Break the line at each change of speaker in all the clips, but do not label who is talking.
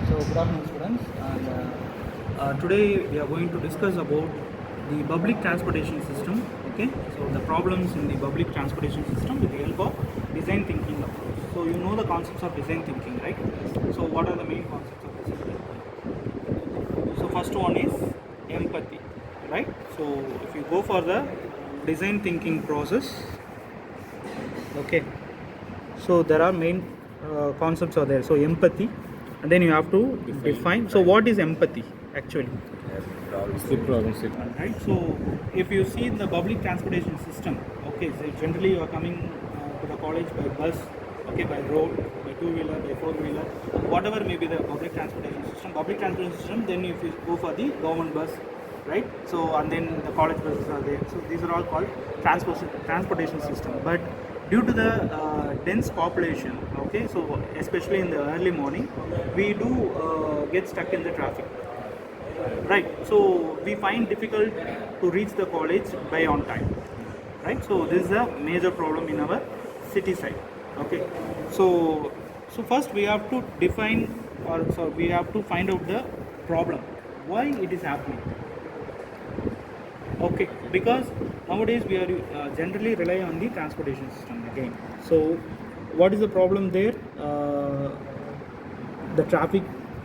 So good afternoon, students. And today we are going to discuss about the public transportation system. Okay, so the problems in the public transportation system with the help of design thinking approach. So you know the concepts of design thinking, right? So what are the main concepts of design thinking? So first one is empathy, right? So if you go for the design thinking process, okay, so there are main concepts are there. So empathy, and then you have to define. So what is empathy actually? Right. So if you see in the public transportation system, okay, so generally you are coming to the college by bus, okay, by road, by two-wheeler, by four-wheeler, whatever may be the public transportation system. Public transportation system. Then if you go for the government bus, right? So and then the college buses are there. So these are all called transportation system. But due to the dense population, okay, so especially in the early morning, we do get stuck in the traffic, right? So we find difficult to reach the college by on time, right? So this is a major problem in our city side, okay. So first we have to define, or so we have to find out the problem, why it is happening. Okay, because nowadays we are generally rely on the transportation system again. So what is the problem there? The traffic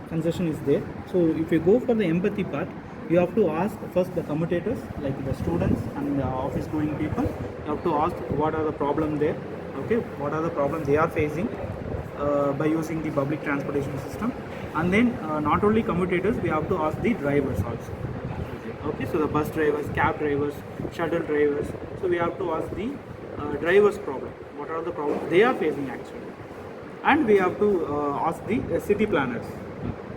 congestion is there. So if you go for the empathy part, you have to ask first the commutators, like the students and the office going people. You have to ask what are the problem there, okay, what are the problems they are facing by using the public transportation system. And then not only commutators, we have to ask the drivers also. Okay, so the bus drivers, cab drivers, shuttle drivers. So we have to ask the drivers' problem. What are the problems they are facing actually? And we have to ask the city planners.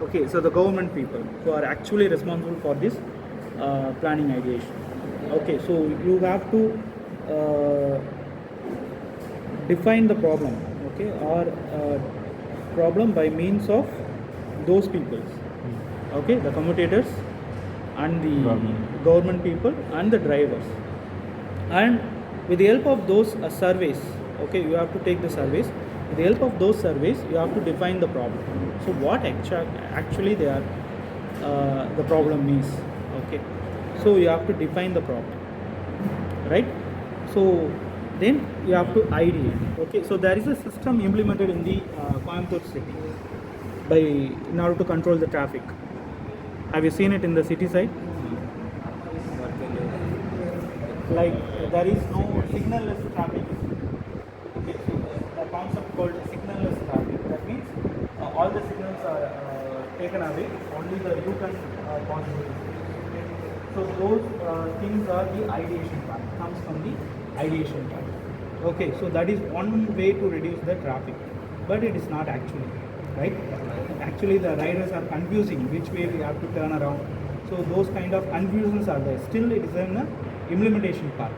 Okay, so the government people who are actually responsible for this planning ideation. Okay, so you have to define the problem, okay, or problem by means of those peoples. Okay, the commutators and the government people and the drivers. And with the help of those surveys, okay, you have to take the surveys. With the help of those surveys, you have to define the problem. So what actually they are, the problem is, okay. So you have to define the problem, right? So then you have to ideate. Okay, so there is a system implemented in the Coimbatore city in order to control the traffic. Have you seen it in the city side? Like there is no signalless traffic. Okay, so the concept called signalless traffic. That means all the signals are taken away. Only the U-turn possible. Okay. So those things are the ideation part. Comes from the ideation part. Okay, so that is one way to reduce the traffic, but it is not actually, right? Actually the riders are confusing which way we have to turn around. So those kind of confusions are there. Still it is in the implementation part.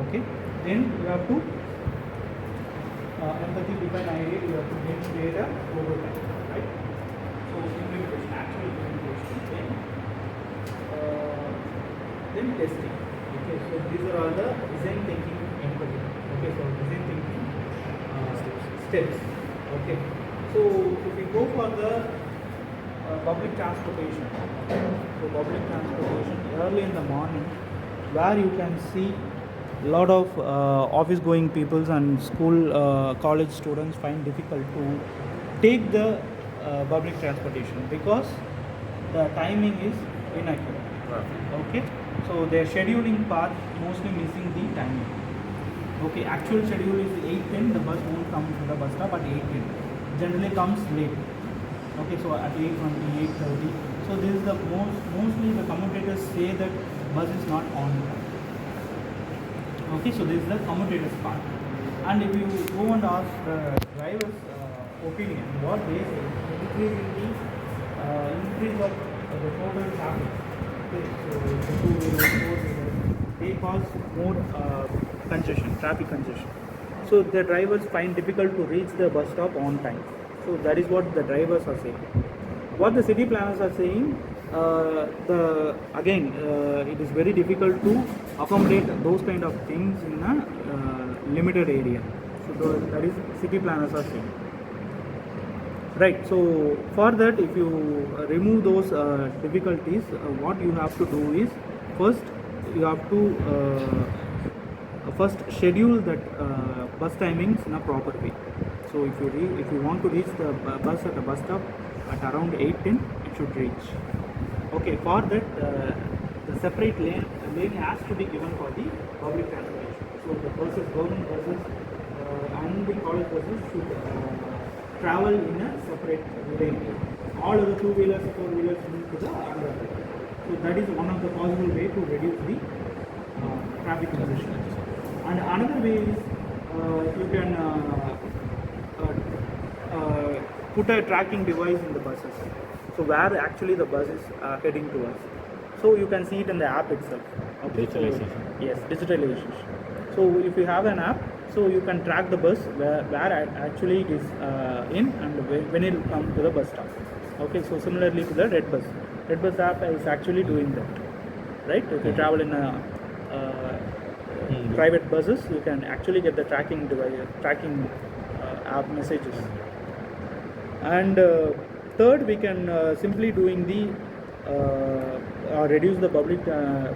Okay, then you have to empathy, define idea, you have to get data over time, right? So implementation, actual implementation, then testing. Okay, so these are all the design thinking empathy. Okay, so design thinking steps. Okay. So if we go for the public transportation, so public transportation early in the morning, where you can see a lot of office going peoples and school college students find difficult to take the public transportation because the timing is inaccurate. Okay, so their scheduling part mostly missing the timing. Okay, actual schedule is 8:10, the bus won't come to the bus stop at 8:10. Generally comes late. Okay, so at 8:20, 8:30. So this is the mostly the commutators say that bus is not on time. Okay, so this is the commutators part. And if you go and ask the driver's opinion, what they say, increase of the total traffic. Okay, so the two-wheelers, four-wheelers, they cause more congestion, traffic congestion. So the drivers find difficult to reach the bus stop on time. So that is what the drivers are saying. What the city planners are saying, it is very difficult to accommodate those kind of things in a limited area. So that is city planners are saying. Right. So for that, if you remove those difficulties, what you have to do is first you have to first schedule that bus timings in a proper way. So if you want to reach the bus at a bus stop at around 8:10, it should reach. Okay. For that, the separate lane has to be given for the public transportation. So the buses, government buses, and the college buses should travel in a separate lane. All other two-wheelers, four-wheelers move to the other lane. So that is one of the possible way to reduce the traffic congestion. And another way is you can put a tracking device in the buses. So where actually the bus is heading towards. So you can see it in the app itself. Okay.
Digitalization.
So, yes, digitalization. So if you have an app, so you can track the bus where actually it is in and when it will come to the bus stop. Okay, so similarly to the Red Bus. Red Bus app is actually doing that, right? If you travel in a private buses, you can actually get the tracking device, tracking app messages. And third, we can simply doing the reduce the public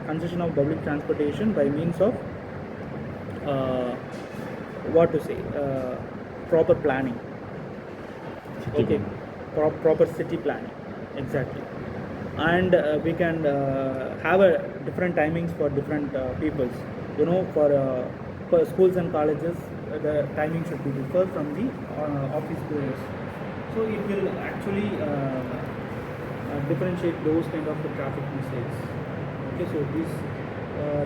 congestion of public transportation by means of what to say, proper planning. Okay, proper city planning, exactly. And we can have a different timings for different peoples. You know, for schools and colleges, the timing should be different from the office goers. So it will actually differentiate those kind of the traffic mistakes. Okay, so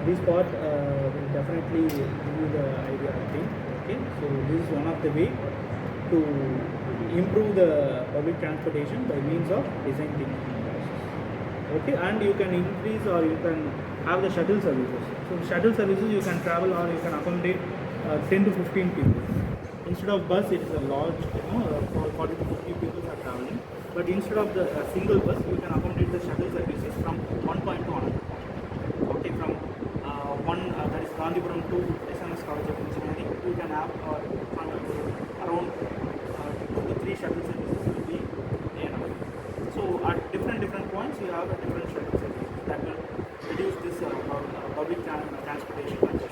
this part will definitely give you the idea, I think. Okay, so this is one of the way to improve the public transportation by means of design thinking. Okay, and you can increase or you can have the shuttle services. So shuttle services you can travel or you can accommodate 10 to 15 people. Instead of bus, it is a large, 40 to 50 people are traveling. But instead of the single bus, you can accommodate the shuttle services from one point to another point. Okay, from one that is Gandhipuram to SNS College of Engineering, you can have around 2 to 3 shuttle services will be there. So at different points, you have a different shuttle services that will reduce this public transportation congestion.